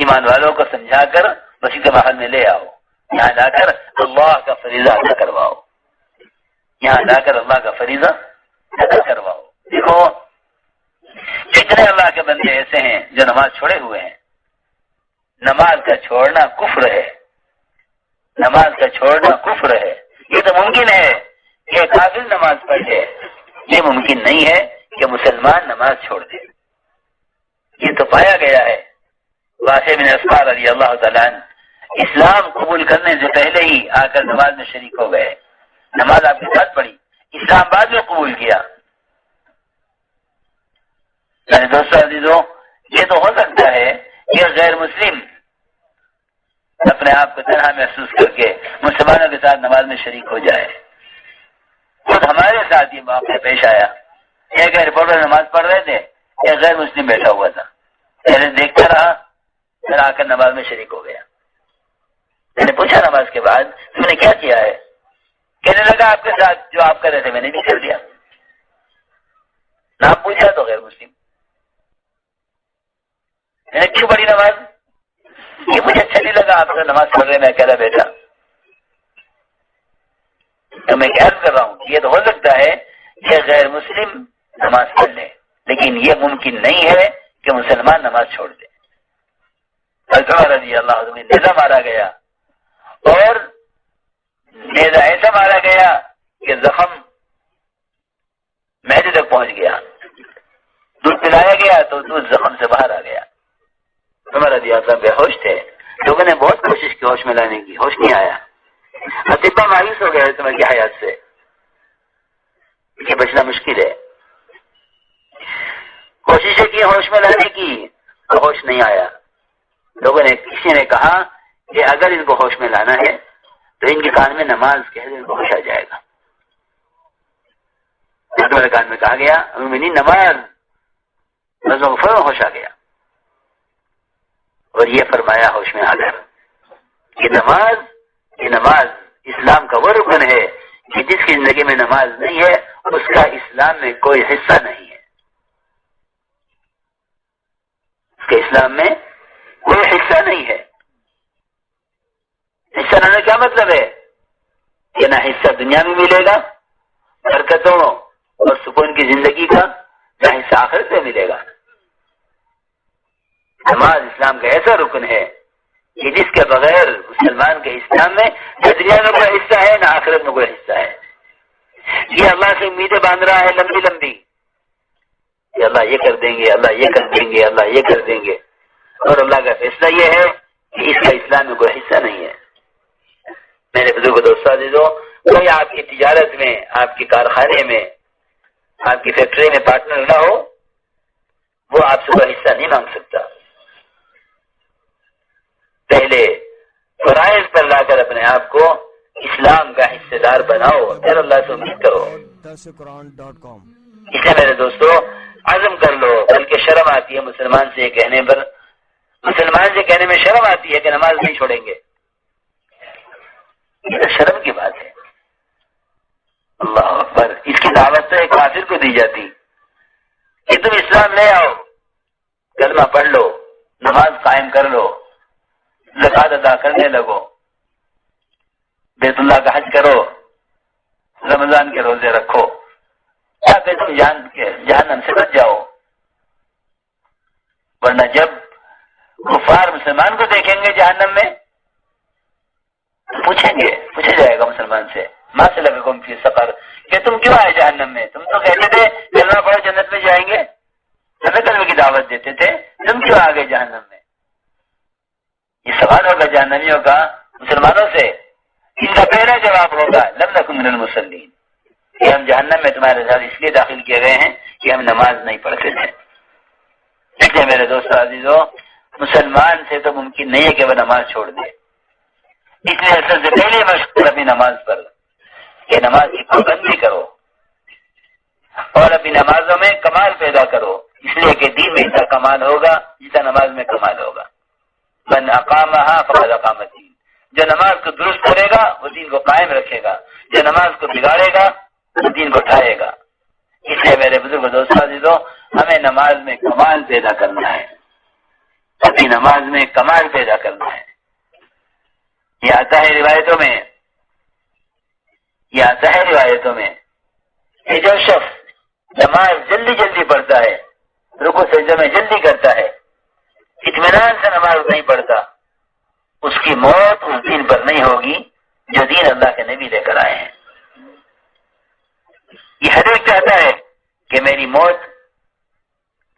ایمان والوں کو سمجھا کر مسجد محل میں لے آؤ، یہاں لا کر اللہ کا فریضہ ادا کرواؤ، یہاں لا کر اللہ کا فریضہ ادا کرواؤ۔ دیکھو کتنے اللہ کے بندے ایسے ہیں جو نماز چھوڑے ہوئے ہیں۔ نماز کا چھوڑنا کفر ہے، نماز کا چھوڑنا کفر ہے۔ یہ تو ممکن ہے کہ کافر نماز پڑھ لے، یہ ممکن نہیں ہے کہ مسلمان نماز چھوڑ دے۔ یہ تو پایا گیا ہے۔ واقع بن اسقر رضی اللہ تعالیٰ عنہ اسلام قبول کرنے سے پہلے ہی آ کر نماز میں شریک ہو گئے، نماز آپ کے ساتھ پڑھی، اسلام بعد میں قبول کیا۔ میرے دوستو عزیزو، یہ تو ہو سکتا ہے کہ غیر مسلم اپنے آپ کو تنہا محسوس کر کے مسلمانوں کے ساتھ نماز میں شریک ہو جائے۔ خود ہمارے ساتھ یہ واقعہ پیش آیا، ایک رپورٹر نماز پڑھ رہے تھے، ایک غیر مسلم بیٹھا ہوا تھا، پہلے دیکھتا رہا، پھر آ کر نماز میں شریک ہو گیا۔ میں نے پوچھا نماز کے بعد تم نے کیا کیا ہے؟ کہنے لگا آپ کے ساتھ جو آپ کر رہے تھے میں نے بھی کر دیا۔ نام پوچھا تو غیر مسلم۔ میں نے کیوں پڑھی نماز؟ یہ مجھے اچھا نہیں لگا آپ سے نماز پڑھ رہے میں اکیلا بیٹھا۔ تو میں عرض کر رہا ہوں یہ تو ہو سکتا ہے کہ غیر مسلم نماز پڑھ لے، لیکن یہ ممکن نہیں ہے کہ مسلمان نماز چھوڑ دے۔ عثمان رضی اللہ عنہ میں نیزہ مارا گیا، اور نیزہ ایسا مارا گیا کہ زخم معدے تک پہنچ گیا، دودھ پلایا گیا تو دودھ زخم سے باہر آ گیا۔ عمر رضی اللہ عنہ بے ہوش تھے، لوگوں نے بہت کوشش کی ہوش میں لانے کی، ہوش نہیں آیا۔ اطباء مایوس ہو گئے عمر کی حیات سے، یہ بچنا مشکل ہے۔ کوششیں کی ہوش میں لانے کی، ہوش نہیں آیا۔ لوگوں نے، کسی نے کہا کہ اگر ان کو ہوش میں لانا ہے تو ان کے کان میں نماز کہہ دیں، ان کو ہوش آ جائے گا۔ میرے کان میں کہا گیا نماز، بس فوراً ہوش آ گیا، اور یہ فرمایا ہوش میں آ کر کہ یہ نماز اسلام کا وہ رکن ہے کہ جس کی زندگی میں نماز نہیں ہے اس کا اسلام میں کوئی حصہ نہیں ہے، اس کے اسلام میں کوئی حصہ نہیں ہے۔ حصہ نہ کیا مطلب ہے کہ نہ حصہ دنیا میں ملے گا برکتوں اور سکون کی زندگی کا، نہ حصہ آخرت میں ملے گا۔ نماز اسلام کا ایسا رکن ہے کہ جس کے بغیر مسلمان کے اسلام میں نہ دنیا میں کوئی حصہ ہے نہ آخرت میں کوئی حصہ ہے۔ یہ اللہ سے امیدیں باندھ رہا ہے لمبی لمبی کہ اللہ یہ کر دیں گے، اللہ یہ کر دیں گے، اللہ یہ کر دیں گے، اور اللہ کا فیصلہ یہ ہے کہ اس کا اسلام میں کوئی حصہ نہیں ہے۔ میرے بزرگ دوستو عزیزو، کوئی آپ کی تجارت میں، آپ کے کارخانے میں، آپ کی فیکٹری میں پارٹنر نہ ہو، وہ آپ سے کوئی حصہ نہیں مانگ سکتا۔ پہلے فرائض پر لا کر اپنے آپ کو اسلام کا حصے دار بناؤ، پھر اللہ سے امید کرو۔ اس لیے میرے دوستو عزم کر لو، بلکہ شرم آتی ہے مسلمان سے یہ کہنے پر، مسلمان سے کہنے میں شرم آتی ہے کہ نماز نہیں چھوڑیں گے، یہ شرم کی بات ہے۔ اللہ اکبر، اس کی دعوت تو ایک کافر کو دی جاتی کہ تم اسلام لے آؤ، کلمہ پڑھ لو، نماز قائم کر لو، زکات ادا کرنے لگو، بیت اللہ کا حج کرو، رمضان کے روزے رکھو، تاکہ تم جہنم سے بچ جاؤ۔ ورنہ جب کفار مسلمان کو دیکھیں گے جہنم میں، پوچھا جائے گا مسلمان سے، ما سلککم فی سقر، کہ تم کیوں آئے جہنم میں؟ تم تو کہتے تھے کلمہ پڑھو جنت میں جائیں گے، ہمیں کلمہ کی دعوت دیتے تھے، تم کیوں آ گئے جہنم میں؟ یہ سوال ہوگا جہنمیوں کا مسلمانوں سے۔ ان کا پہلا جواب ہوگا لم نکن من المصلین، کہ ہم جہنم میں تمہارے ساتھ اس لیے داخل کیے گئے ہیں کہ ہم نماز نہیں پڑھتے تھے۔ اس لیے میرے دوستو عزیزو، مسلمان سے تو ممکن نہیں ہے کہ وہ نماز چھوڑ دے۔ اس لیے سب سے پہلے مشق اپنی نماز پر کہ نماز کی پابندی کرو، اور اپنی نمازوں میں کمال پیدا کرو، اس لیے کہ دین میں اتنا کمال ہوگا جتنا نماز میں کمال ہوگا۔ من اقامہا فقد اقام الدین، جو نماز کو درست کرے گا وہ دین کو قائم رکھے گا، جو نماز کو بگاڑے گا وہ دین کو ڈھائے گا۔ اس لیے میرے بزرگ دوستو عزیزو، ہمیں نماز میں کمال پیدا کرنا ہے، اپنی نماز میں کمال پیدا کرنا ہے. یہ آتا ہے روایتوں میں کہ جو شخص نماز جلدی جلدی پڑھتا ہے، رکوع سجدہ میں جلدی کرتا ہے، اطمینان سے نماز نہیں پڑھتا، اس کی موت اس دین پر نہیں ہوگی جو دین اللہ کے نبی لے کر آئے ہیں. یہ ہر ایک چاہتا ہے کہ میری موت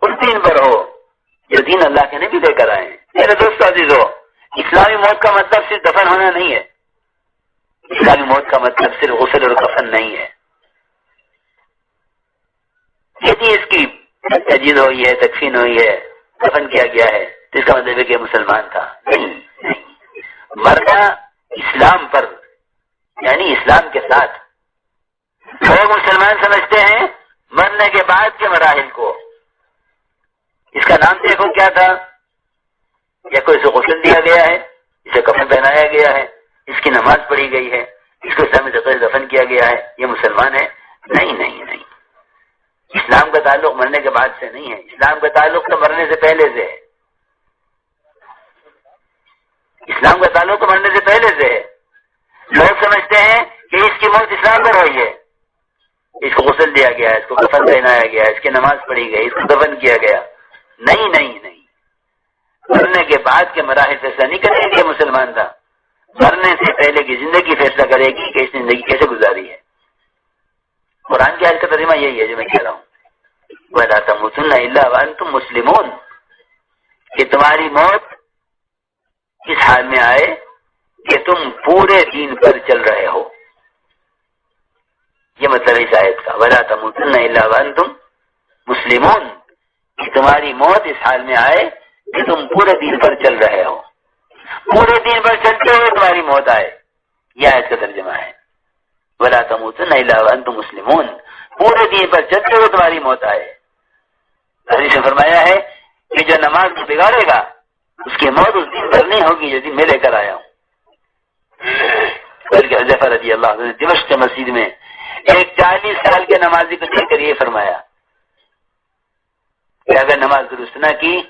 اس دین پر ہو جو دین اللہ کے نبی لے کر آئے ہیں. میرے دوست عزیزو، اسلامی موت کا مطلب صرف دفن ہونا نہیں ہے. اسلامی موت کا مطلب صرف غسل اور کفن نہیں ہے. یدی اس کی تجدید ہوئی ہے، تکفین ہوئی ہے، دفن کیا گیا ہے تو اس کا مطلب ہے کہ مسلمان تھا. نہیں، مرنا اسلام پر، یعنی اسلام کے ساتھ. لوگ مسلمان سمجھتے ہیں مرنے کے بعد کے مراحل کو. اس کا نام دیکھو کیا تھا، یا کوئی اسے غسل دیا گیا ہے، اسے کفن پہنایا گیا ہے، اس کی نماز پڑھی گئی ہے، اس کو اسلامی طریقے سے دفن کیا گیا ہے، یہ مسلمان ہے. نہیں نہیں نہیں، اسلام کا تعلق مرنے کے بعد سے نہیں ہے. اسلام کا تعلق تو مرنے سے پہلے سے ہے. اسلام کا تعلق تو مرنے سے پہلے سے ہے. لوگ سمجھتے ہیں کہ اس کی موت اسلام پر ہوئی ہے، اس کو غسل دیا گیا ہے، اس کو کفن پہنایا گیا ہے، اس کی نماز پڑھی گئی، اس کو دفن کیا گیا. نہیں نہیں نہیں، مرنے کے بعد کے مراحل فیصلہ نہیں کرے گی کہ مسلمان تھا. مرنے سے پہلے کی زندگی فیصلہ کرے گی کہ اس نے زندگی کیسے گزاری ہے. قرآن کی آیت کا ترجمہ یہی ہے جو میں کہہ رہا ہوں، وَلَا تَمُوتُنَّ إِلَّا وَأَنْتُمْ مُسْلِمُونَ، کہ تمہاری موت اس حال میں آئے کہ تم پورے دین پر چل رہے ہو. یہ مطلب اس آیت کا، وَلَا تَمُوتُنَّ إِلَّا وَأَنْتُمْ مُسْلِمُونَ، کہ تمہاری موت اس حال میں آئے کہ تم پورے دین پر چل رہے ہو. پورے دین پر چلتے ہوئے تمہاری موت آئے، یہ آیت کا ترجمہ ہے. وَلَا تَمُوتُنَّ إِلَّا وَأَنْتُمْ مُسْلِمُونَ، پورے دین پر چلتے ہوئے تمہاری موت آئے. حدیث میں فرمایا ہے کہ جو نماز کو بگاڑے گا اس کی موت اس دین پر نہیں ہوگی جو دین میں لے کر آیا ہوں. بلکہ حذیفہ رضی اللہ عنہ نے دمشق مسجد میں ایک 40 سال کے نمازی کو دیکھ کر یہ فرمایا کہ اگر نماز درست نہ کی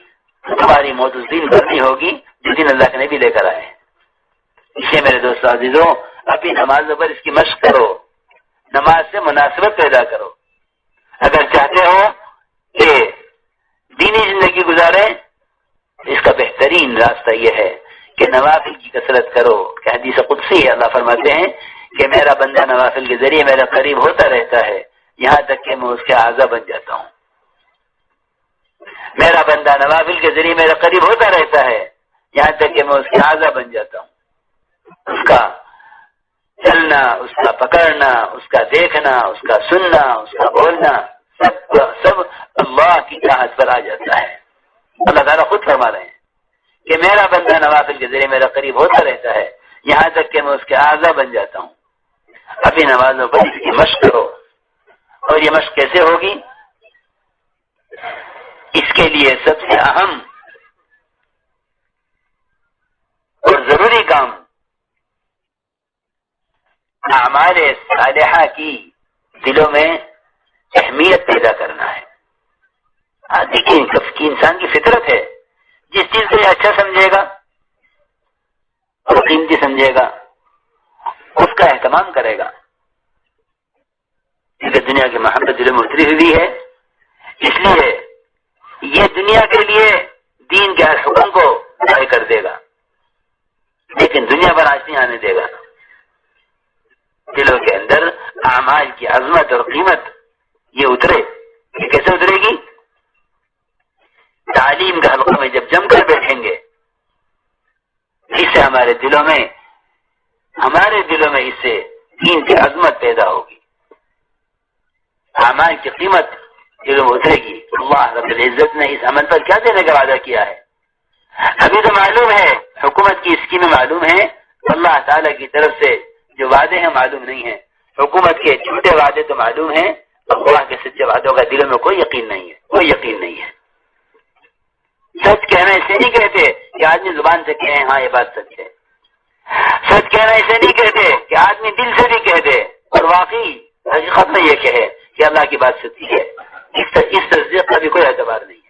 تو تمہاری موت اس دین پر نہیں ہوگی جو دین اللہ کے نبی لے کر آئے. اسے میرے دوست عزیزوں، اپنی نمازوں پر اس کی مشق کرو، نماز سے مناسبت پیدا کرو. اگر چاہتے ہو کہ دینی زندگی گزارے، اس کا بہترین راستہ یہ ہے کہ نوافل کی کثرت کرو. کہ حدیث قدسی ہے، اللہ فرماتے ہیں کہ میرا بندہ نوافل کے ذریعے میرا قریب ہوتا رہتا ہے یہاں تک کہ میں اس کے اعضا بن جاتا ہوں. میرا بندہ نوافل کے ذریعے میرا قریب ہوتا رہتا ہے یہاں تک کہ میں اس کے اعضا بن جاتا ہوں. اس کا چلنا، اس کا پکڑنا، اس کا دیکھنا، اس کا سننا، اس کا بولنا، سب اللہ کی چاہت پر آ جاتا ہے. اللہ تعالیٰ خود فرما رہے ہیں کہ میرا بندہ نوافل کے ذریعے میرا قریب ہوتا رہتا ہے یہاں تک کہ میں اس کے اعضا بن جاتا ہوں. ابھی نمازوں پر اس کی مشق کرو. اور یہ مشق کیسے ہوگی؟ اس کے لیے سب سے اہم اور ضروری کام اعمال صالحہ کی دلوں میں اہمیت پیدا کرنا ہے. دیکھیے کہ انسان کی فطرت ہے، جس چیز کو یہ اچھا سمجھے گا اور قیمتی سمجھے گا اس کا اہتمام کرے گا. کیونکہ دنیا کی محبت دلوں میں اتری ہوئی ہے، اس لیے یہ دنیا کے لیے دین کے ہر حکم کو ضائع کر دے گا، لیکن دنیا پر آج نہیں آنے دے گا. دلوں کے اندر اعمال کی عظمت اور قیمت یہ اترے. یہ کیسے اترے گی؟ تعلیم کے حلقوں میں جب جم کر بیٹھیں گے، اس سے ہمارے دلوں میں اس سے دین کی عظمت پیدا ہوگی، اعمال کی قیمت دلوں میں اترے گی. اللہ رب العزت نے اس عمل پر کیا دینے کا وعدہ کیا ہے؟ ابھی تو معلوم ہے، حکومت کی اسکیمیں معلوم ہیں، اللہ تعالیٰ کی طرف سے جو وعدے ہیں معلوم نہیں ہیں. حکومت کے جھوٹے وعدے تو معلوم ہیں، اللہ کے سچے وعدوں کا دلوں میں کوئی یقین نہیں ہے، کوئی یقین نہیں ہے. سچ کہنا اسے نہیں کہتے کہ آدمی زبان سے کہے ہاں یہ بات سچ ہے. سچ کہنا اسے نہیں کہتے کہ آدمی دل سے بھی کہہ دے اور واقعی حقیقت میں یہ کہے کہ اللہ کی بات سچی ہے. اس تصدیق کا بھی کوئی اعتبار نہیں ہے.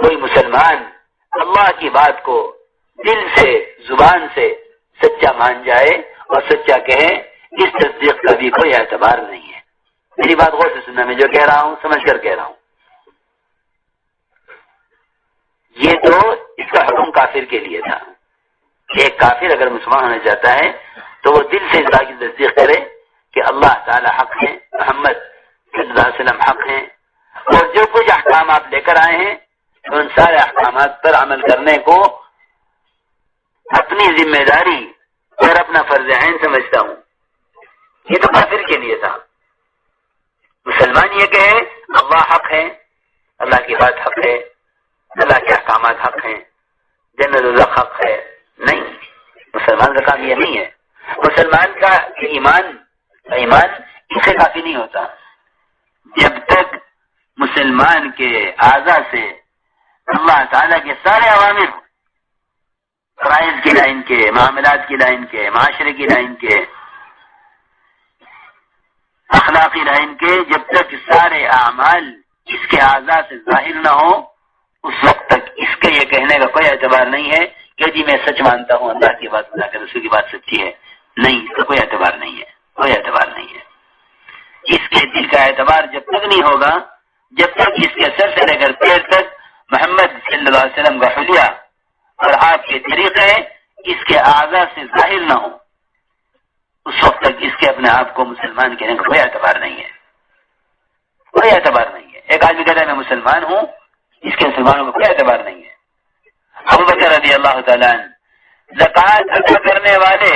کوئی مسلمان اللہ کی بات کو دل سے زبان سے سچا مان جائے اور سچا کہے، اس تصدیق کا بھی کوئی اعتبار نہیں ہے۔ میری بات غور سے سننا، میں جو کہہ رہا ہوں سمجھ کر کہہ رہا ہوں۔ یہ تو اس کا حکم کافر کے لیے تھا۔ ایک کافر اگر مسلمان ہونا چاہتا ہے تو وہ دل سے اس بات کی تصدیق کرے کہ اللہ تعالی حق ہے، محمد صلی اللہ علیہ وسلم حق ہیں، اور جو کچھ احکامات لے کر آئے ہیں ان سارے احکامات پر عمل کرنے کو اپنی ذمہ داری اور اپنا فرض عین سمجھتا ہوں۔ یہ تو کافر کے لیے تھا۔ مسلمان یہ کہے اللہ حق ہے، اللہ کی بات حق ہے، اللہ کے احکامات حق ہیں، جنت اللہ حق ہے، نہیں، مسلمان کا کام یہ نہیں ہے۔ مسلمان کا ایمان اس سے کافی نہیں ہوتا جب تک مسلمان کے اعضاء سے اللہ تعالیٰ کے سارے عوامر، فرائض کی لائن کے، معاملات کی لائن کے، معاشرے کی لائن کے، اخلاقی لائن کے، جب تک سارے اعمال اس کے اعضاء سے ظاہر نہ ہو اس وقت تک اس کے یہ کہنے کا کوئی اعتبار نہیں ہے کہ جی میں سچ مانتا ہوں اللہ کی بات، اللہ کے رسول کی بات سچی ہے، نہیں، اس کا کوئی اعتبار نہیں ہے، کوئی اعتبار نہیں ہے۔ اس کے دل کا اعتبار جب تک نہیں ہوگا جب تک اس کے سر سے لے کر پیر تک محمد صلی اللہ علیہ وسلم کا حلیہ اور آپ کے طریقے اس کے اعضاء سے ظاہر نہ ہو اس وقت تک اس کے اپنے آپ کو مسلمان کہنے کا کوئی اعتبار نہیں ہے، کوئی اعتبار نہیں ہے۔ ایک آدمی کہتا ہے میں مسلمان ہوں، اس کے مسلمانوں کو کوئی اعتبار نہیں ہے۔ ابو بکر رضی اللہ تعالیٰ عنہ زکوٰۃ ادا کرنے والے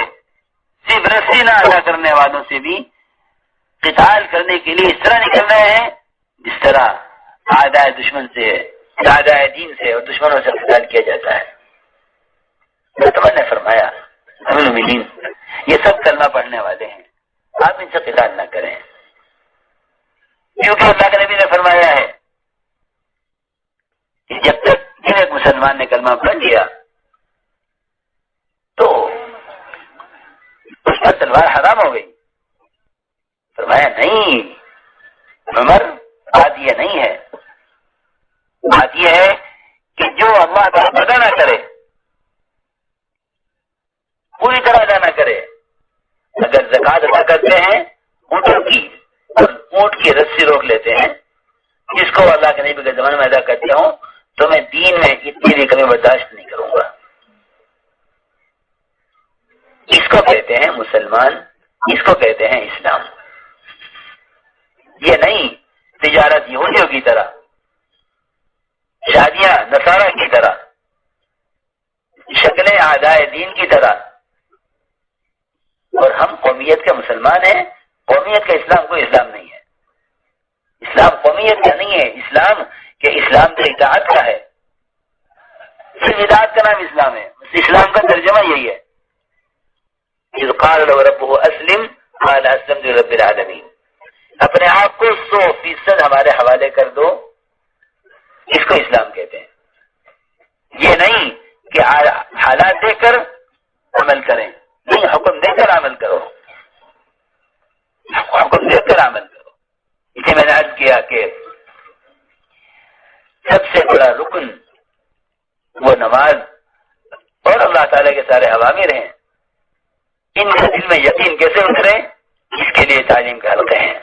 صرف رسی نہ ادا کرنے والوں سے بھی قتال کرنے کے لیے اس طرح نکل رہے ہیں جس طرح اعداء دشمن سے، اعداء دین سے اور دشمنوں سے قتال کیا جاتا ہے۔ رسول نے فرمایا امیر المومنین یہ سب کلمہ پڑھنے والے ہیں، آپ ان سے قتال نہ کریں، کیونکہ اللہ کے نبی نے فرمایا ہے کہ جب تک ایک مسلمان نے کلمہ پڑھ لیا تو اس پر تلوار حرام ہو گئی۔ فرمایا نہیں عمر، بات یہ نہیں ہے، بات یہ ہے کہ جو اللہ تعالیٰ ادا نہ کرے، پوری طرح ادا نہ کرے، اگر زکوٰۃ ادا کرتے ہیں اونٹوں کی اور اونٹ کی رسی روک لیتے ہیں، جس کو اللہ کے نبی کے زمانے میں ادا کرتے ہوں تو میں دین میں اتنی بھی کمی برداشت نہیں کروں گا۔ اس کو کہتے ہیں مسلمان، اس کو کہتے ہیں اسلام۔ یہ نہیں تجارت یہودیوں کی طرح، شادیاں نصارہ کی طرح، شکلیں اعداء دین کی طرح، اور ہم قومیت کے مسلمان ہیں۔ قومیت کا اسلام کوئی اسلام نہیں ہے، اسلام قومیت کا نہیں ہے، اسلام کہ اسلام تو اطاعت کا ہے، صرف اطاعت کا نام اسلام ہے، اسلام کا ترجمہ یہی ہے۔ اذ قال له ربه اسلم قال اسلمت لرب العالمین، اپنے آپ کو 100% ہمارے حوالے کر دو، اس کو اسلام کہتے ہیں۔ یہ نہیں کہ حالات دے کر عمل کریں، نہیں، حکم دے کر عمل کرو، حکم دے کر عمل کرو۔ اسے میں نے عرض کیا کہ سب سے بڑا رکن وہ نماز اور اللہ تعالیٰ کے سارے اوامر ہیں، ان کے دل میں یقین کیسے اترے، اس کے لیے تعلیم کے حلقے ہیں۔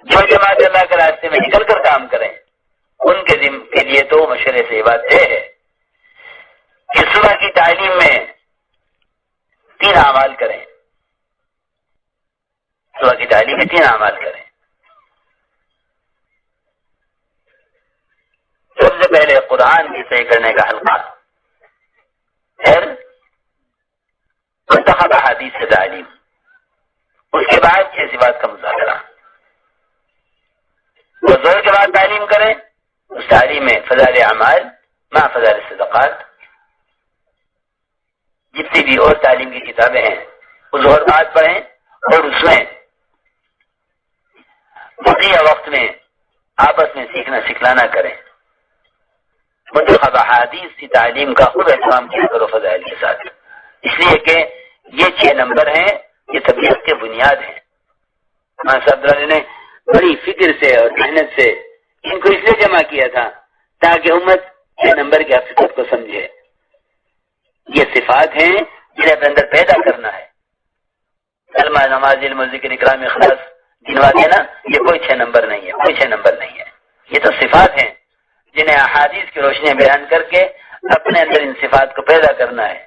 جو جماعت اللہ کے راستے میں نکل کر کام کریں ان کے لیے تو مشورے سے یہ بات ہے کہ صبح کی تعلیم میں 3 اعمال کریں، صبح کی تعلیم میں 3 اعمال کریں۔ سب سے پہلے قرآن کی صحیح کرنے کا حلقہ، پھر منتخب احادیث سے تعلیم، اس کے بعد 6 صفات کا مذاکرہ، وہ زور کے بعد تعلیم کریں، اس تعلیم میں فضائل اعمال مع فضائل صدقات، جتنی بھی اور تعلیم کی کتابیں ہیں وہ زور بعد پڑھیں، اور اس میں بقیہ وقت میں آپس میں سیکھنا سکھلانا کریں۔ منتخب احادیث کی تعلیم کا خود اہتمام کیا کرو فضائل کے ساتھ، اس لیے کہ یہ 6 نمبر ہیں، یہ طبیعت کے بنیاد ہیں۔ ماں صاحب نے بڑی فکر سے اور محنت سے ان کو اس لیے جمع کیا تھا تاکہ امت 6 نمبر کی حقیقت کو سمجھے۔ یہ صفات ہیں جنہیں اپنے اندر پیدا کرنا ہے۔ کلمہ، نماز، علم و ذکر، اکرام، اخلاص گنواتے نا، یہ کوئی 6 نمبر نہیں ہے، کوئی 6 نمبر نہیں ہے۔ یہ تو صفات ہیں جنہیں احادیث کی روشنی بیان کر کے اپنے اندر ان صفات کو پیدا کرنا ہے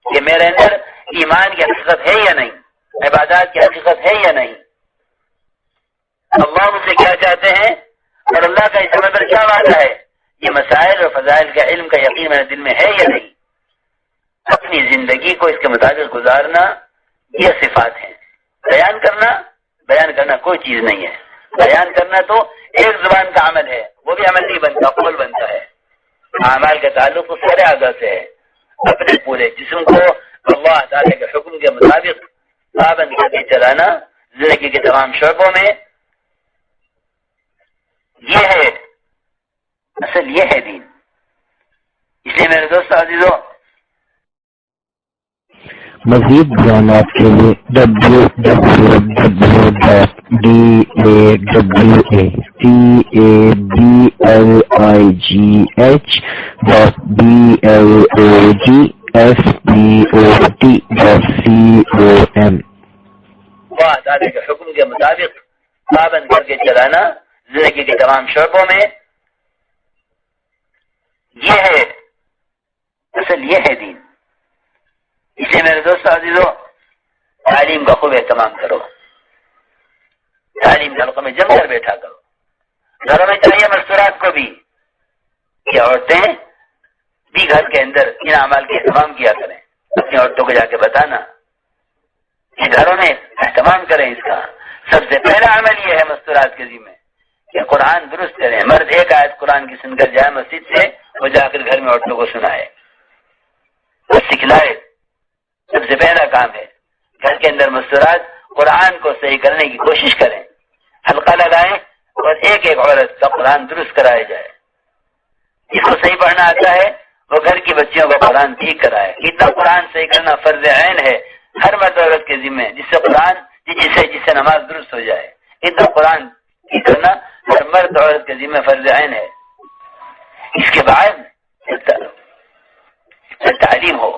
کہ میرے اندر ایمان کی حقیقت ہے یا نہیں، عبادات کی حقیقت ہے یا نہیں، اللہ مجھ سے کیا چاہتے ہیں اور اللہ کا اس پر کیا وعدہ ہے، یہ مسائل اور فضائل کا علم کا یقین میرے دل میں ہے یا نہیں، اپنی زندگی کو اس کے مطابق گزارنا، یہ صفات ہیں۔ بیان کرنا کوئی چیز نہیں ہے، بیان کرنا تو ایک زبان کا عمل ہے، وہ بھی عمل نہیں بنتا، قول بنتا ہے۔ اعمال کا تعلق اس سارے اعضاء سے ہے، اپنے پورے جسم کو اللہ تعالی کے حکم کے مطابق پابند کر کے چلانا زندگی کے تمام شعبوں میں، یہ ہے اصل، یہ ہے دین۔ اس لیے میرے دوست عزیزوں، مزید بیانات کے لیے www.dawabblogspot.com اللہ تعالی کے حکم کے مطابق پابند کر کے چلانا زندگی کے تمام شعبوں میں، یہ ہے اصل، یہ ہے دین۔ اس لیے میرے دوست عزیزوں، تعلیم کا خوب اہتمام کرو، تعلیم کے حلقوں میں جم کر بیٹھا کرو۔ گھروں میں چاہیے مستورات کو بھی کہ عورتیں بھی گھر کے اندر ان اعمال کا اہتمام کیا کریں، اپنی عورتوں کو جا کے بتانا کہ گھروں میں اہتمام کریں اس کا۔ سب سے پہلا عمل یہ ہے مستورات کے ذمہ کہ قرآن درست کریں۔ مرد ایک آیت قرآن کی سن کر جائے مسجد سے، وہ جا کر گھر میں عورتوں کو سنائے، وہ سکھلائے۔ سب سے پہلا کام ہے گھر کے اندر مستورات قرآن کو صحیح کرنے کی کوشش کریں، حلقہ لگائیں اور ایک ایک عورت کا قرآن درست کرایا جائے۔ جس کو صحیح پڑھنا آتا ہے وہ گھر کی بچیوں کو قرآن ٹھیک کرائے۔ اتنا قرآن صحیح کرنا فرض عین ہے ہر مرد عورت کے ذمہ، جس سے نماز درست ہو جائے۔ اتنا قرآن ٹھیک کرنا ہر مرد عورت کے ذمہ فرض عین ہے۔ اس کے بعد تعلیم ہو۔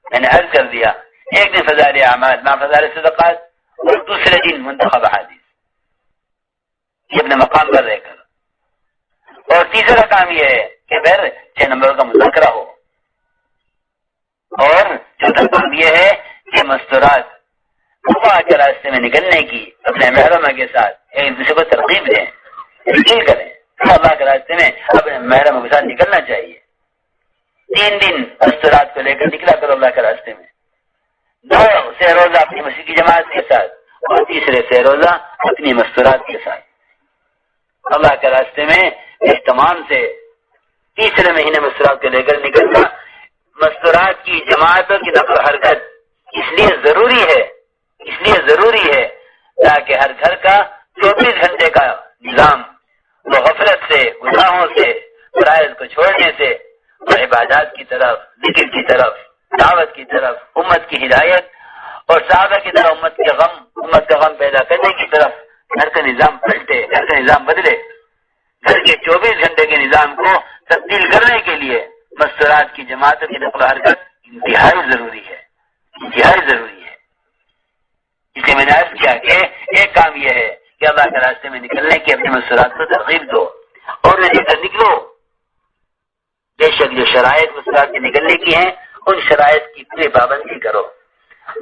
میں نے عرض کر دیا، ایک دن فضائل اعمال، مع فضائل صدقات، اور دوسرے دن منتخب احادیث، یہ اپنے مقام پر رہ کر۔ اور تیسرا کام یہ ہے کہ پھر 6 نمبر کا مذاکرہ ہو۔ اور چوتھا کام یہ ہے کہ مستورات اللہ کے راستے میں نکلنے کی اپنے محرمہ کے ساتھ ایک دوسرے کو ترغیب دیں، تشکیل کریں، اللہ کے راستے میں اپنے محرمہ کے ساتھ نکلنا چاہیے۔ 3 دن مستورات کو لے کر نکلا کرو اللہ کے راستے میں، 2 سے روزہ اپنی مسجد کی جماعت کے ساتھ، اور تیسرے سے روزہ اپنی مستورات کے ساتھ اللہ کے راستے میں اہتمام سے۔ تیسرے مہینے مستورات کو لے کر نکلنا، مستورات کی جماعتوں کی نقل و حرکت اس لیے ضروری ہے تاکہ ہر گھر کا 24 گھنٹے کا نظام وہ غفلت سے، گناہوں سے، فرائض کو چھوڑنے سے، اور عبادات کی طرف، ذکر کی طرف، دعوت کی طرف، امت کی ہدایت اور صحابہ کی طرف امت کا غم پیدا کرنے کی طرف گھر کا نظام پلٹے، گھر کا نظام بدلے۔ گھر کے 24 گھنٹے کے نظام کو تبدیل کرنے کے لیے مستورات کی جماعتوں کی نقل و حرکت انتہائی ضروری ہے۔ اس لیے میں نے عرض کیا کہ ایک کام یہ ہے کہ اللہ کے راستے میں نکلنے کی اپنی مستورات کو ترغیب دو، اور نکلو۔ بے شک جو شرائط مستورات کے نکلنے کی ہیں ان شرائط کی پوری پابندی کرو،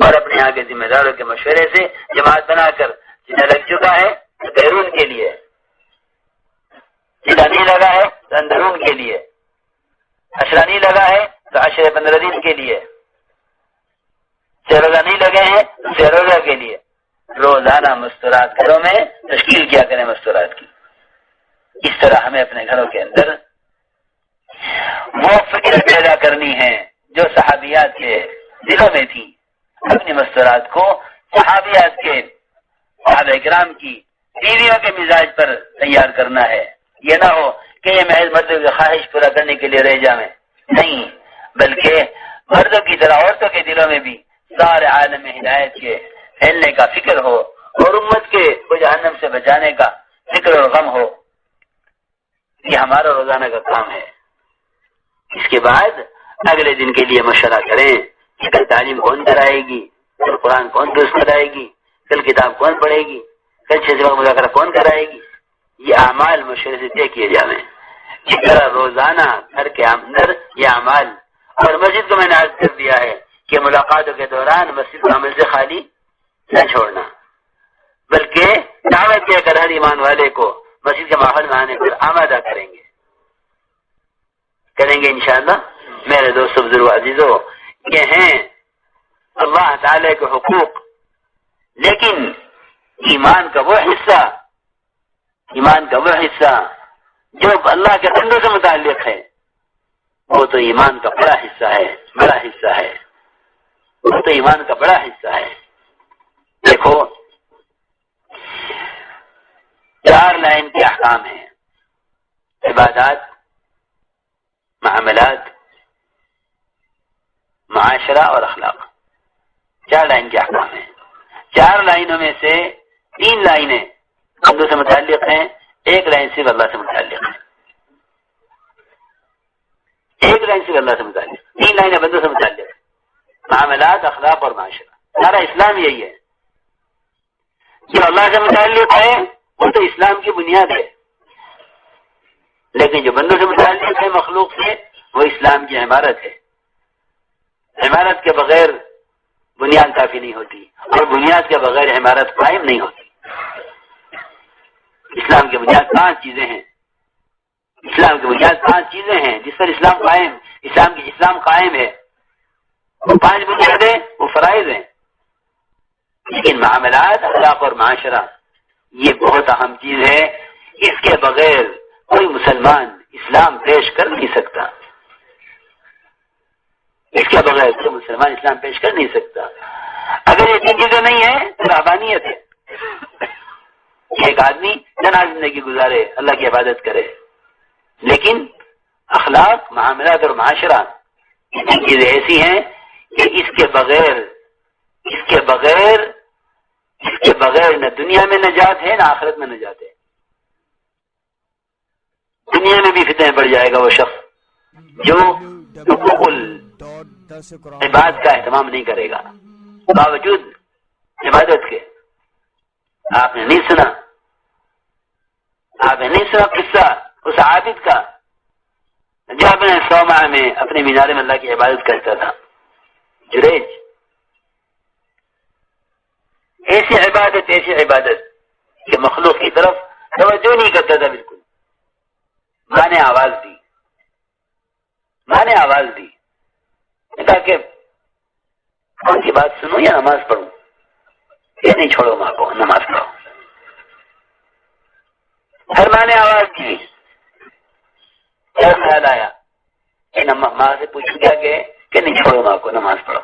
اور اپنے یہاں کے ذمہ داروں کے مشورے سے جماعت بنا کر جنہیں لگ چکا ہے تو بیرون کے لیے، جنہیں نہیں لگا ہے تو اندرون کے لیے، عشرہ نہیں لگا ہے تو عشرے 15 دن کے لیے، 6 روزہ نہیں لگے ہیں تو 6 روزہ کے لیے روزانہ مستورات گھروں میں تشکیل کیا کریں مستورات کی۔ اس طرح ہمیں اپنے گھروں کے اندر وہ فکر پیدا کرنی ہے جو صحابیات کے دلوں میں تھی، اپنی مستورات کو صحابیات کے، صحابہ کرام کی بیویوں کے مزاج پر تیار کرنا ہے۔ یہ نہ ہو کہ یہ محض مردوں کی خواہش پورا کرنے کے لیے رہ جائیں، نہیں، بلکہ مردوں کی طرح عورتوں کے دلوں میں بھی سارے عالم ہدایت کے پھیلنے کا فکر ہو، اور امت کے کو جہنم سے بچانے کا فکر اور غم ہو۔ یہ ہمارا روزانہ کا کام ہے. اس کے بعد اگلے دن کے لیے مشورہ کریں کہ کل تعلیم کون کرائے گی، کل قرآن کون درست کرائے گی، کل کتاب کون پڑھے گی، کل 6 سبق مذاکرہ کون کرائے گی. یہ اعمال مشورے سے طے کیے جائیں. اس طرح روزانہ گھر کے اندر یہ اعمال. اور مسجد کو میں نے عرض کر دیا ہے کہ ملاقاتوں کے دوران مسجد کو عمل سے خالی نہ چھوڑنا، بلکہ دعوت دے کر ہر ایمان والے کو مسجد کے ماحول میں آنے پر آمادہ کریں گے انشاءاللہ. میرے دوستو بزرگ عزیزو، یہ ہیں اللہ تعالی کے حقوق. لیکن ایمان کا وہ حصہ جو اللہ کے بندوں سے متعلق ہے، وہ تو ایمان کا بڑا حصہ ہے. وہ تو ایمان کا بڑا حصہ ہے. دیکھو 4 لائن کے احکام ہیں: عبادات، معاملات، معاشرہ اور اخلاق. 4 لائن کے احکام ہیں. 4 لائنوں میں سے 3 لائنیں بندوں سے متعلق ہیں، 1 لائن صرف اللہ سے متعلق ہے. 1 لائن صرف اللہ سے متعلق، 3 لائنیں بندوں سے متعلق ہیں: معاملات، اخلاق اور معاشرہ. سارا اسلام یہی ہے. جو اللہ سے متعلق ہے وہ تو اسلام کی بنیاد ہے، لیکن جو بندوں سے متعلق ہے مخلوق سے، وہ اسلام کی عمارت ہے. عمارت کے بغیر بنیاد کافی نہیں ہوتی، اور بنیاد کے بغیر عمارت قائم نہیں ہوتی. اسلام کی بنیاد 5 چیزیں ہیں. اسلام کی بنیاد 5 چیزیں ہیں جس پر اسلام قائم ہے. وہ 5 بنیادیں، وہ فرائض ہیں. لیکن معاملات، اخلاق اور معاشرہ یہ بہت اہم چیز ہے. اس کے بغیر کوئی مسلمان اسلام پیش کر نہیں سکتا. اگر یہ 3 چیزیں نہیں ہیں تو رہبانیت ہے. ایک آدمی جنازہ زندگی گزارے، اللہ کی عبادت کرے، لیکن اخلاق، معاملات اور معاشرہ یہ چیزیں ایسی ہیں کہ اس کے بغیر نہ دنیا میں نجات ہے نہ آخرت میں نجات ہے. دنیا میں بھی فتنے بڑھ جائے گا وہ شخص جو حقوق العباد کا اہتمام نہیں کرے گا باوجود عبادت کے. آپ نے نہیں سنا قصہ اس عابد کا جو اپنے 100 ماہ میں اپنے مینارے میں اللہ کی عبادت کرتا تھا؟ جریج. ایسی عبادت کہ مخلوق کی طرف توجہ نہیں کرتا تھا بالکل. ماں نے آواز دی کہا کہ کون کی بات سنو یا نماز پڑھوں؟ یہ نہیں، چھوڑو ماں کو، نماز پڑھو. پھر ماں نے آواز دی، کیا خیال آیا کہ ماں سے پوچھوں کیا کہ نہیں، چھوڑو ماں کو، نماز پڑھو.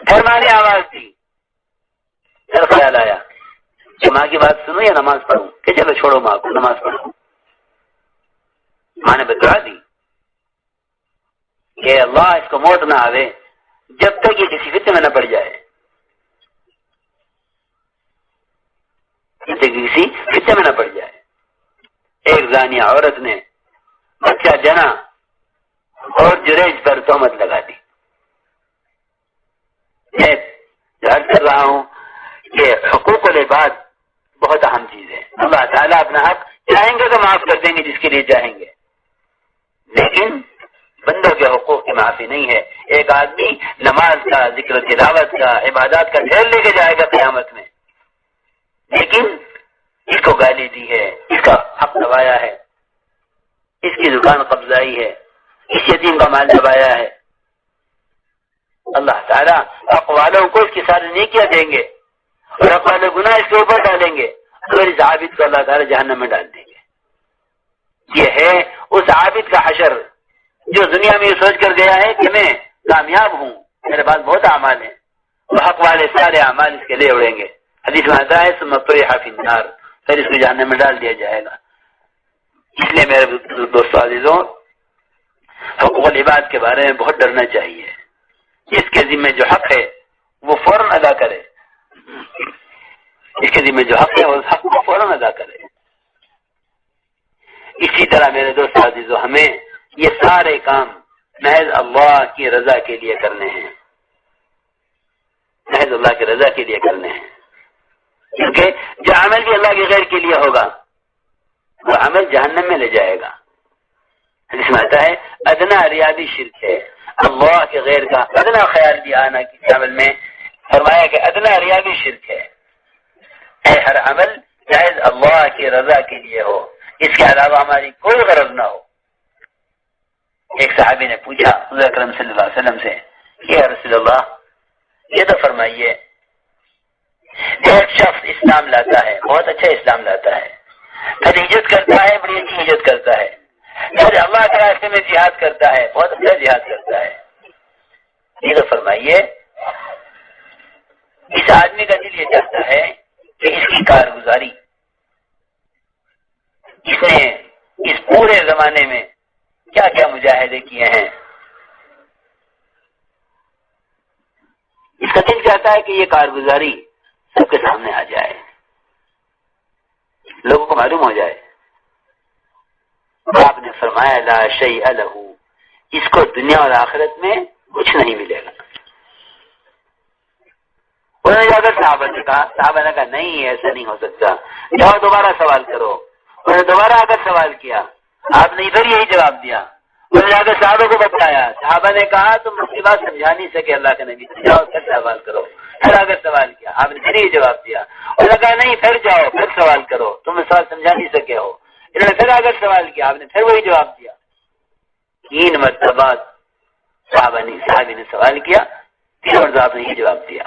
پھر ماں نے آواز دی، پھر خیال آیا کہ ماں کی بات سنو یا نماز پڑھوں، کہ چلو چھوڑو ماں کو، نماز پڑھو. ماں نے بتلا دی کہ اللہ اس کو موت نہ آوے جب تک یہ کسی فتنے میں نہ پڑ جائے. ایک زانیہ عورت نے بچہ جنا اور جریج پر تہمت لگا دی. میں عرض کر رہا ہوں کہ حقوق العباد بہت اہم چیز ہے. اللہ تعالیٰ اپنا حق چاہیں گے تو معاف کر دیں گے جس کے لیے چاہیں گے، لیکن بندوں کے حقوق کی معافی نہیں ہے. ایک آدمی نماز کا، ذکر و تلاوت کا، عبادات کا ڈھیر لے کے جائے گا قیامت میں، لیکن اس کو گالی دی ہے، اس کا حق دبایا ہے، اس کی دکان قبضائی ہے، اس یتیم کا مال دبایا ہے. اللہ تعالیٰ حق والوں کو اس کی ساری نیکیاں دیں گے اور حق والے گناہ اس کے اوپر ڈالیں گے، اور اس عابد کو اللہ تعالیٰ جہنم میں ڈال دیں گے. یہ ہے اس عابد کا حشر جو دنیا میں یہ سوچ کر گیا ہے کہ میں کامیاب ہوں، میرے پاس بہت اعمال ہیں، وہ حق والے سارے اعمال اس کے لیے اڑیں گے. حدیث میں آتا ہے ثم طرح فی النار، پھر اس کو جہنم میں ڈال دیا جائے گا. اس لیے میرے دوستو عزیزوں، حقوق العباد کے بارے میں بہت ڈرنا چاہیے. اس کے ذمہ جو حق ہے وہ فوراً ادا کرے. اس کے ذمہ جو حق ہے وہ حق کو فوراً ادا کرے. اسی طرح میرے دوست عزیزو ہمیں یہ سارے کام محض اللہ کی رضا کے لیے کرنے ہیں، محض اللہ کی رضا کے لیے کرنے ہیں، کیونکہ جو عمل بھی اللہ کے غیر کے لیے ہوگا وہ عمل جہنم میں لے جائے گا۔ حدیث میں آتا ہے ادنا ریا بھی شرک ہے، اللہ کے غیر کا ادنا خیال بھی آنا کسی عمل میں، فرمایا کہ ادنا ریا بھی شرک ہے۔ ہر عمل محض اللہ کی رضا کے لیے ہو، اس کے علاوہ ہماری کوئی غرض نہ ہو۔ ایک صحابی نے پوچھا حضور اکرم صلی اللہ علیہ وسلم سے کہ یا رسول اللہ یہ تو فرمائیے ایک شخص اسلام لاتا ہے، بہت اچھا اسلام لاتا ہے، پھر ہجرت کرتا ہے، بڑی اچھی ہجرت کرتا ہے، پھر اللہ کے راستے میں جہاد کرتا ہے، بہت اچھا جہاد کرتا ہے، یہ تو فرمائیے اس آدمی کا دل یہ چاہتا ہے کہ اس کی کارگزاری اس نے اس پورے زمانے میں کیا کیا مجاہدے کیے ہیں، اس کا دل چاہتا ہے کہ یہ کارگزاری سب کے سامنے آ جائے، لوگوں کو معلوم ہو جائے۔ آپ نے فرمایا لا شیء لہ، اس کو دنیا اور آخرت میں کچھ نہیں ملے گا۔ انہوں نے جا کر صحابہ نے کہا نہیں ایسا نہیں ہو سکتا، جاؤ دوبارہ سوال کرو۔ انہوں نے دوبارہ آ کر سوال کیا، آپ نے ادھر یہی جواب دیا۔ انہوں نے جا کر صحابہ کو بتایا، صحابہ نے کہا تم اس کی بات سمجھا نہیں سکے اللہ کے نبی، جاؤ پھر سوال کرو۔ پھر آ کر سوال کیا، آپ نے پھر یہی جواب دیا۔ انہوں نے کہا نہیں پھر جاؤ پھر سوال کرو، تم سوال سمجھا نہیں سکے ہو۔ انہوں نے پھر آ کر سوال کیا، آپ نے پھر وہی جواب دیا۔ 3 مرتبہ صحابی نے سوال کیا، 3 مرتبہ آپ نے یہ جواب دیا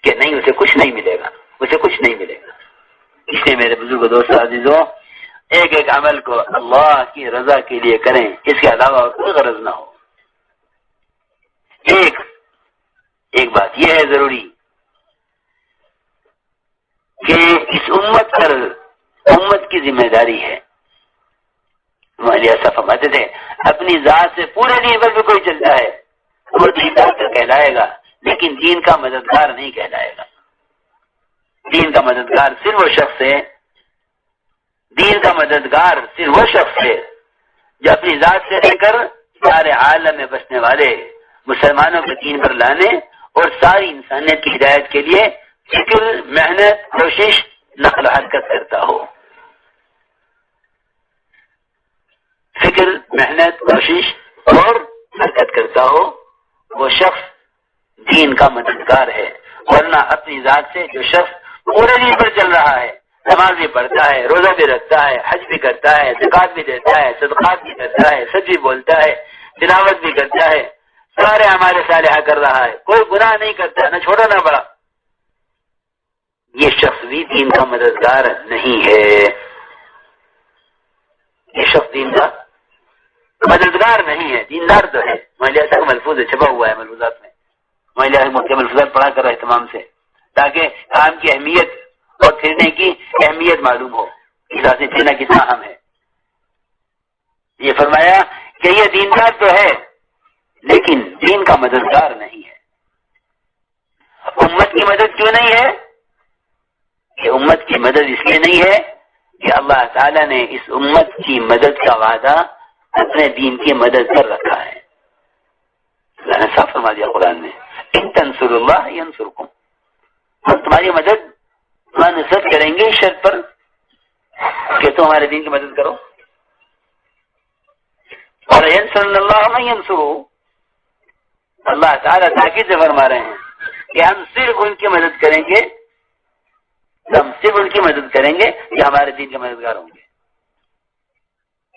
کہ نہیں اسے کچھ نہیں ملے گا، اسے کچھ نہیں ملے گا۔ اس لیے میرے بزرگ دوست عزیزوں ایک ایک عمل کو اللہ کی رضا کے لیے کریں، اس کے علاوہ اور کوئی غرض نہ ہو۔ ایک بات یہ ہے ضروری کہ اس امت کی ذمہ داری ہے۔ ہمارے ایسا فرماتے تھے اپنی ذات سے پورے دین پر بھی کوئی چلتا ہے وہ دیندار تو کہلائے گا لیکن دین کا مددگار نہیں کہلائے گا۔ دین کا مددگار صرف وہ شخص ہے، دین کا مددگار صرف وہ شخص ہے جو اپنی ذات سے لے کر سارے عالم میں بسنے والے مسلمانوں کے دین پر لانے اور ساری انسانیت کی ہدایت کے لیے فکر، محنت، کوشش، نقل و حرکت کرتا ہو۔ فکر، محنت، کوشش اور حرکت کرتا ہو، وہ شخص دین کا مددگار ہے۔ ورنہ اپنی ذات سے جو شخص پورے دین پر چل رہا ہے، نماز بھی پڑھتا ہے، روزہ بھی رکھتا ہے، حج بھی کرتا ہے، زکات بھی دیتا ہے، صدقات بھی کرتا ہے، سچ بھی بولتا ہے، تلاوت بھی کرتا ہے، سارے اعمال صالحہ کر رہا ہے، کوئی گناہ نہیں کرتا، نہ چھوٹا نہ بڑا، یہ شخص بھی دین کا مددگار نہیں ہے۔ یہ شخص دین کا مددگار نہیں ہے، دیندار تو ہے۔ مہلیہ کا ملفوظ ہے، چھپا ہوا ہے ملفوظات میں، مہلیہ کے ملفوظات پڑھا کر اہتمام سے، تاکہ کام کی اہمیت اور پھرنے کی اہمیت معلوم ہو، اس سے پھرنا کتنا اہم ہے۔ یہ فرمایا کہ یہ دیندار تو ہے لیکن دین کا مددگار نہیں ہے۔ امت کی مدد کیوں نہیں ہے؟ کہ امت کی مدد اس لیے نہیں ہے کہ اللہ تعالیٰ نے اس امت کی مدد کا وعدہ اپنے دین کی مدد پر رکھا ہے۔ اللہ نے صاف فرما دیا قرآن میں ان تنصروا اللہ ینصرکم، ہم تمہاری مدد تمہاری نصرت کریں گے اس شرط پر کہ تم ہمارے دین کی مدد کرو۔ اور ینصرن اللہ من ینصرہ، اللہ تعالیٰ تاکید سے فرما رہے ہیں کہ ہم صرف ان کی مدد کریں گے، ہم صرف ان کی مدد کریں گے جو ہمارے دین کے مددگار ہوں گے۔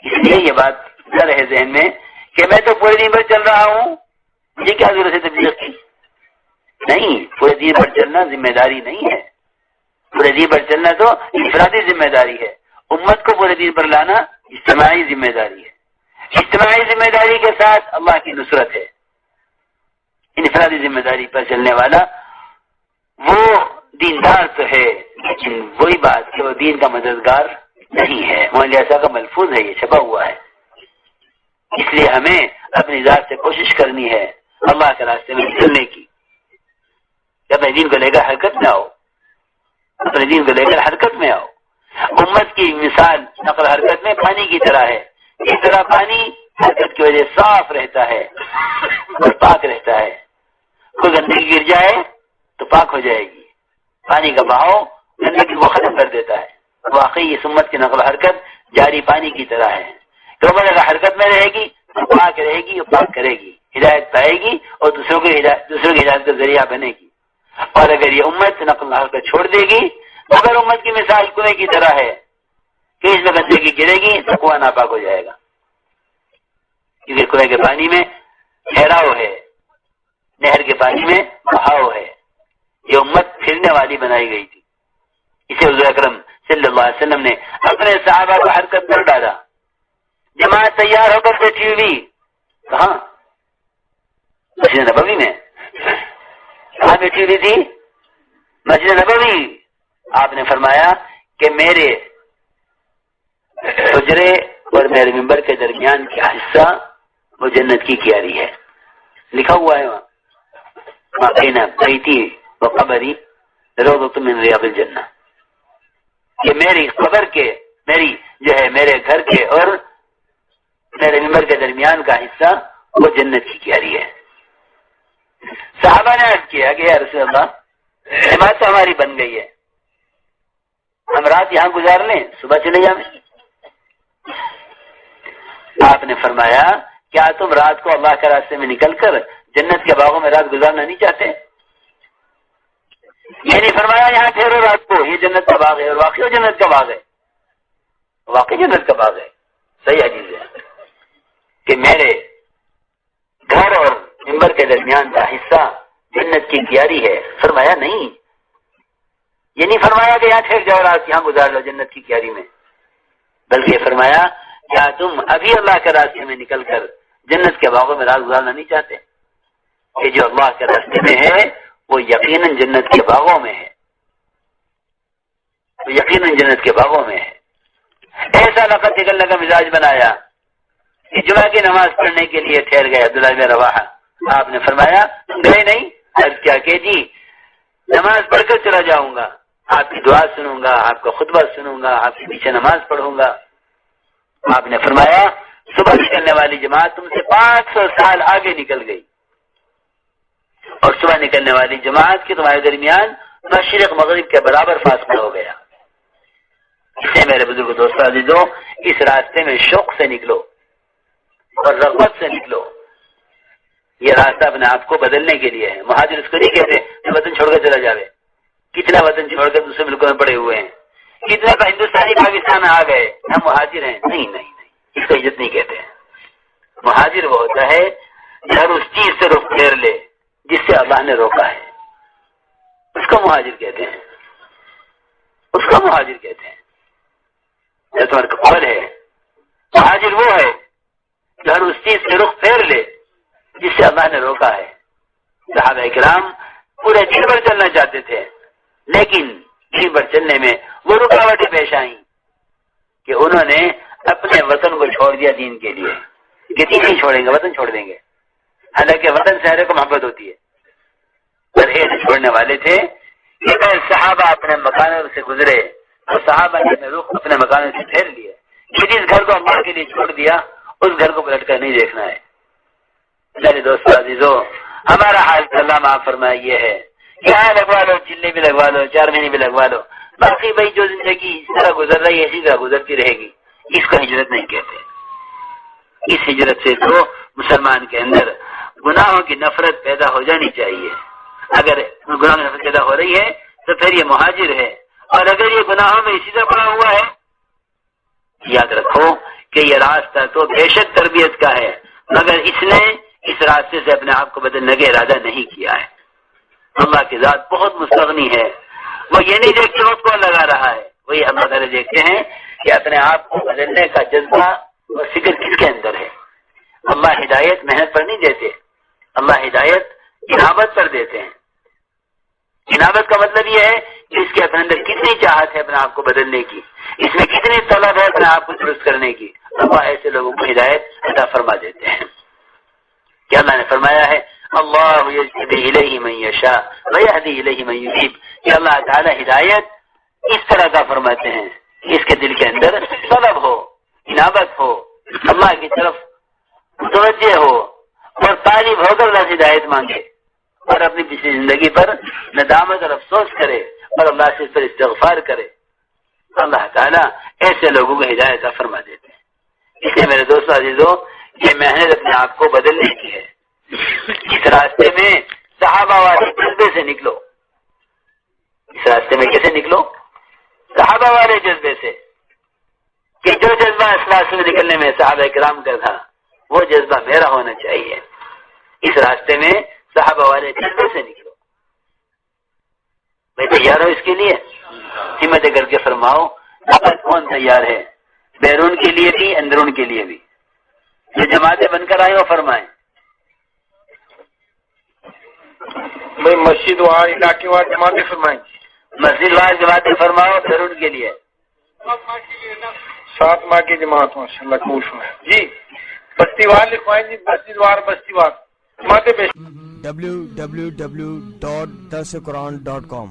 اس لیے یہ بات نہ رہے ذہن میں کہ میں تو پورے دین پر چل رہا ہوں، مجھے کیا ضرورت ہے تبلیغ کی؟ نہیں، پورے دین پر چلنا ذمہ داری نہیں ہے، پورے دین پر چلنا تو انفرادی ذمہ داری ہے۔ امت کو پورے دین پر لانا اجتماعی ذمہ داری ہے۔ اجتماعی ذمہ داری کے ساتھ اللہ کی نصرت ہے۔ انفرادی ذمہ داری پر چلنے والا وہ دیندار تو ہے لیکن وہی بات کہ وہ دین کا مددگار نہیں ہے۔ مولانا کا ملفوظ ہے، یہ چھپا ہوا ہے۔ اس لیے ہمیں اپنی ذات سے کوشش کرنی ہے اللہ کے راستے میں چلنے کی، اپنے دین کو لے کر حرکت میں آؤ، اپنے دین کو لے کر حرکت میں آؤ۔ امت کی مثال نقل حرکت میں پانی کی طرح ہے. اس طرح پانی حرکت کی وجہ صاف رہتا ہے اور پاک رہتا ہے. کوئی گندگی گر جائے تو پاک ہو جائے گی. پانی کا بہاؤ گندگی کو ختم کر دیتا ہے. واقعی اس امت کی نقل حرکت جاری پانی کی طرح ہے. تو اگر حرکت میں رہے گی تو پاک رہے گی اور پاک کرے گی، ہدایت پائے گی اور دوسروں کی ہدایت کا ذریعہ بنے گی. اور اگر یہ امت نقل حرکت چھوڑ دے گی تو اگر امت کی مثال کنویں کی طرح ہے کہ اس میں گندگی گرے گی تو کنواں ناپاک ہو جائے گا، کیونکہ کنویں کے پانی میں ٹھہراؤ ہے، نہر کے پانی میں بہاؤ ہے. یہ امت پھرنے والی بنائی گئی تھی. اسے حضور اکرم صلی اللہ علیہ وسلم نے اپنے صحابہ کو حرکت کر ڈالا. جماعت تیار ہو کر بیٹھی ہوئی کہاں؟ مسجد نبوی میں. کہاں بیٹھی ہوئی تھی؟ مسجد نبوی. آپ نے فرمایا کہ میرے حجرے اور میرے ممبر کے درمیان کا حصہ وہ جنت کی کیاری ہے. لکھا ہوا ہے وہاں بین بیتی و قبری روضۃ من ریاض الجنہ، کہ میری قبر کے میرے گھر کے اور میرے ممبر کے درمیان کا حصہ وہ جنت کی کیاری ہے. صحابہ نے عرض کیا کہ یا رسول اللہ، جماعت تو ہماری بن گئی ہے، ہم رات یہاں گزار لیں، صبح چلے جائیں. آپ نے فرمایا کیا تم رات کو اللہ کے راستے میں نکل کر جنت کے باغوں میں رات گزارنا نہیں چاہتے؟ یہ نہیں فرمایا یہاں ٹھہرو رات کو، یہ جنت کا باغ ہے، اور واقعی جنت کا باغ ہے، واقعی جنت کا باغ ہے. صحیح حدیث ہے کہ میرے گھر اور ممبر کے درمیان کا حصہ جنت کی کیاری ہے. فرمایا نہیں، یہ نہیں فرمایا کہ یہاں ٹھہر جاؤ رات یہاں گزار لو جنت کی کیاری میں، بلکہ فرمایا کیا تم ابھی اللہ کے راستے میں نکل کر جنت کے باغوں میں رات گزارنا نہیں چاہتے؟ کہ جو اللہ کے راستے میں ہے وہ یقیناً جنت کے باغوں میں ہے، وہ یقیناً جنت کے باغوں میں ہے. ایسا لقد نکلنے کا مزاج بنایا کہ جمعہ کی نماز پڑھنے کے لیے ٹھہر گئے عبداللہ بن رواحہ. آپ نے فرمایا تم گئے نہیں؟ عرض کیا کہ جی نماز پڑھ کر چلا جاؤں گا، آپ کی دعا سنوں گا، آپ کا خطبہ سنوں گا، آپ کے پیچھے نماز پڑھوں گا. آپ نے فرمایا صبح نکلنے والی جماعت تم سے 500 سال آگے نکل گئی، اور صبح نکلنے والی جماعت کے تمہارے درمیان مشرق مغرب کے برابر فاصلہ ہو گیا. اس لیے میرے بزرگ دوستو عزیزو، اس راستے میں شوق سے نکلو اور رغبت سے نکلو. یہ راستہ اپنے آپ کو بدلنے کے لیے ہے. مہاجر اس کو نہیں کہتے کہ وطن چھوڑ کر چلا جاوے. کتنا وطن چھوڑ کر دوسرے ملکوں میں پڑے ہوئے ہیں، کتنے کا ہندوستانی پاکستان آ گئے، ہم مہاجر ہیں. نہیں نہیں نہیں، اس کو عزت نہیں کہتے ہیں. مہاجر وہ ہوتا ہے جو ہر اس چیز سے رخ پھیر لے جس سے اللہ نے روکا ہے، اس کو مہاجر کہتے ہیں، اس کو مہاجر کہتے ہیں. تمہارا قبر ہے. مہاجر وہ ہے جو ہر اس چیز سے رخ پھیر لے جس سے اللہ نے روکا ہے. صحابہ کرام پورے دن بھر چلنا چاہتے تھے، لیکن دن بھر چلنے میں وہ رکاوٹیں پیش آئیں کہ انہوں نے اپنے وطن کو چھوڑ دیا دین کے لیے. کہ دین نہیں چھوڑیں گے، وطن چھوڑ دیں گے. حالانکہ وطن سے ہر ایک کو محبت ہوتی ہے. پرہیز چھوڑنے والے تھے کہ اگر صحابہ اپنے مکانوں سے گزرے تو صحابہ نے رخ اپنے مکانوں سے پھیر لیے کہ جس گھر کو اللہ کے لیے چھوڑ دیا اس گھر کو پلٹ کر نہیں دیکھنا ہے. میرے دوست عزیزو، ہمارا حال اللہ معاف فرمائے یہ ہے کہ یہاں لگوا لو، چلے بھی لگوا لو، 4 مہینے بھی لگوا لو، باقی بھائی جو زندگی اس طرح گزر رہی ہے اسی طرح گزرتی رہے گی. اس کو ہجرت نہیں کہتے. اس ہجرت سے تو مسلمان کے اندر گناہوں کی نفرت پیدا ہو جانی چاہیے. اگر گناہوں کی نفرت پیدا ہو رہی ہے تو پھر یہ مہاجر ہے، اور اگر یہ گناہوں میں اسی طرح پڑا ہوا ہے، یاد رکھو کہ یہ راستہ تو بے شک تربیت کا ہے، مگر اس نے اس راستے سے اپنے آپ کو بدلنے کا ارادہ نہیں کیا ہے. اللہ کی ذات بہت مستغنی ہے. وہ یہ نہیں دیکھتے وقت کون لگا رہا ہے، وہی اللہ تعالیٰ دیکھتے ہیں کہ اپنے آپ کو بدلنے کا جذبہ اور فکر کس کے اندر ہے. اللہ ہدایت محنت پر نہیں دیتے، اللہ ہدایت انابت پر دیتے ہیں. انابت کا مطلب یہ ہے کہ اس کے اپنے اندر کتنی چاہت ہے اپنے آپ کو بدلنے کی، اس میں کتنی طلب ہے اپنے آپ کو درست کرنے کی. اللہ ایسے لوگوں کو ہدایت عطا فرما دیتے ہیں. کیا اللہ نے فرمایا ہے اللہ یجتبی الیہ من یشاء ویہدی الیہ من ینیب، کہ اللہ تعالی ہدایت اس طرح کا فرماتے ہیں اس کے دل کے اندر طلب ہو، انابت ہو، اللہ کی طرف متوجہ ہو اور طالب ہو کر اللہ سے ہدایت مانگے اور اپنی پچھلی زندگی پر ندامت اور افسوس کرے اور اللہ سے اس پر استغفار کرے، اللہ تعالیٰ ایسے لوگوں کو ہدایت عطا فرما دیتے ہیں۔ اس لیے میرے دوستو عزیزو، یہ محنت اپنے آپ کو بدلنے کی ہے۔ اس راستے میں صحابہ والے جذبے سے نکلو، اس راستے میں کیسے نکلو؟ صحابہ والے جذبے سے، کہ جو جذبہ اصلاح سے نکلنے میں صحابہ کرام کا تھا وہ جذبہ میرا ہونا چاہیے۔ اس راستے میں صحابہ والے جذبے سے نکلو۔ میں تیار ہوں اس کے لیے؟ ہمت کر کے فرماؤ کون تیار ہے؟ بیرون کے لیے بھی اندرون کے لیے بھی، جو جماعتیں بن کر آئے وہ فرمائیں۔ بھائی مسجد وہاں علاقے وہاں جماعتیں فرمائیں، مسجد وہاں جماعتیں فرماؤ بیرون کے لیے 7 ماہ کی جماعت ماشاء اللہ قبول فرمائیں جی۔ بستی وار لکھوائیں جی، مسجد وار بستی وار جماعتیں www.darsequran.com